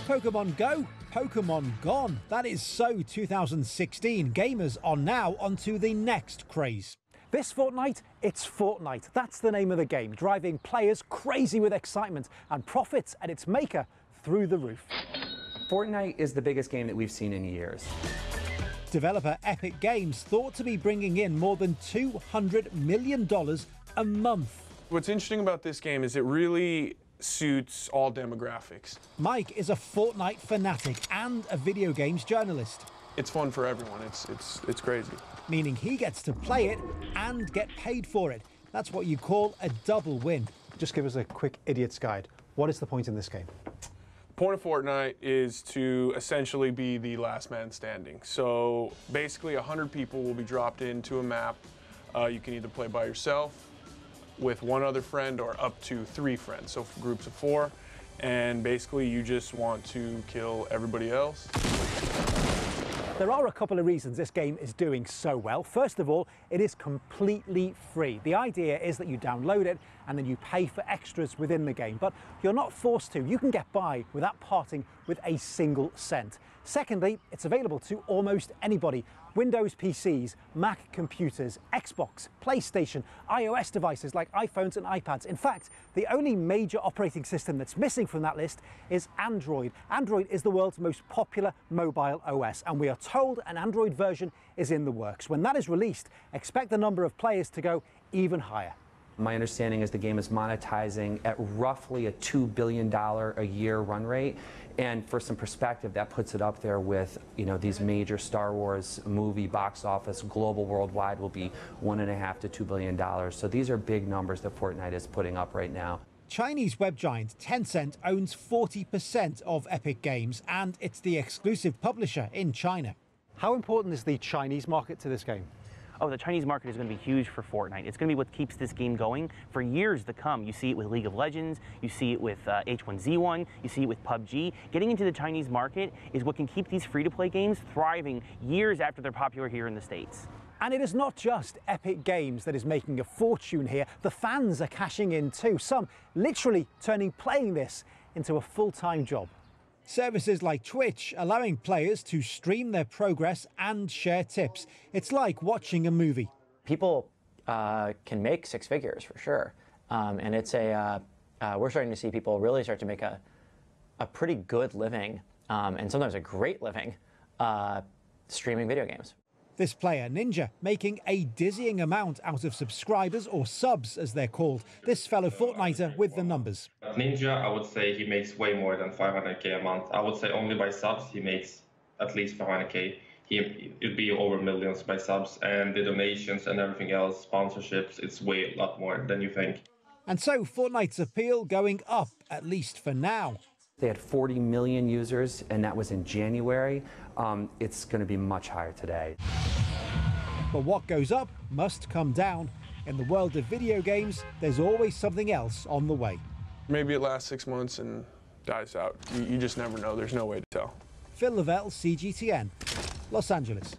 Pokemon Go, Pokemon gone. That is so 2016. Gamers are now onto the next craze. This fortnight, it's Fortnite. That's the name of the game, driving players crazy with excitement and profits at its maker through the roof. Fortnite is the biggest game that we've seen in years. Developer Epic Games thought to be bringing in more than $200 million a month. What's interesting about this game is it really suits all demographics. Mike is a Fortnite fanatic and a video games journalist. It's fun for everyone. It's crazy. Meaning he gets to play it and get paid for it. That's what you call a double win. Just give us a quick idiot's guide. What is the point in this game? The point of Fortnite is to essentially be the last man standing. So basically 100 people will be dropped into a map. You can either play by yourself, with one other friend, or up to 3 friends, so for groups of 4. And basically you just want to kill everybody else. There are a couple of reasons this game is doing so well. First of all, it is completely free. The idea is that you download it and then you pay for extras within the game, but you're not forced to. You can get by without parting with a single cent. Secondly, it's available to almost anybody. Windows PCs, Mac computers, Xbox, PlayStation, iOS devices like iPhones and iPads. In fact, the only major operating system that's missing from that list is Android. Android is the world's most popular mobile OS, and we are told an Android version is in the works. When that is released, expect the number of players to go even higher. My understanding is the game is monetizing at roughly a $2 billion a year run rate. And for some perspective, that puts it up there with, these major Star Wars movie box office, global, worldwide, will be $1.5 to $2 billion. So these are big numbers that Fortnite is putting up right now. Chinese web giant Tencent owns 40% of Epic Games, and it's the exclusive publisher in China. How important is the Chinese market to this game? Oh, the Chinese market is going to be huge for Fortnite. It's going to be what keeps this game going for years to come. You see it with League of Legends, you see it with H1Z1, you see it with PUBG. Getting into the Chinese market is what can keep these free-to-play games thriving years after they're popular here in the States. And it is not just Epic Games that is making a fortune here. The fans are cashing in too, some literally turning playing this into a full-time job. Services like Twitch allowing players to stream their progress and share tips. It's like watching a movie. People can make 6 figures for sure, and it's we're starting to see people really start to make a pretty good living, and sometimes a great living, streaming video games. This player, Ninja, making a dizzying amount out of subscribers, or subs as they're called. This fellow Fortniter with the numbers. Ninja, I would say he makes way more than 500K a month. I would say only by subs he makes at least 500K. It'd be over millions by subs, and the donations and everything else, sponsorships, it's way a lot more than you think. And so Fortnite's appeal going up, at least for now. They had 40 million users, and that was in January. It's going to be much higher today. But what goes up must come down. In the world of video games, there's always something else on the way. Maybe it lasts 6 months and dies out. You just never know. There's no way to tell. Lavelle, CGTN, Los Angeles.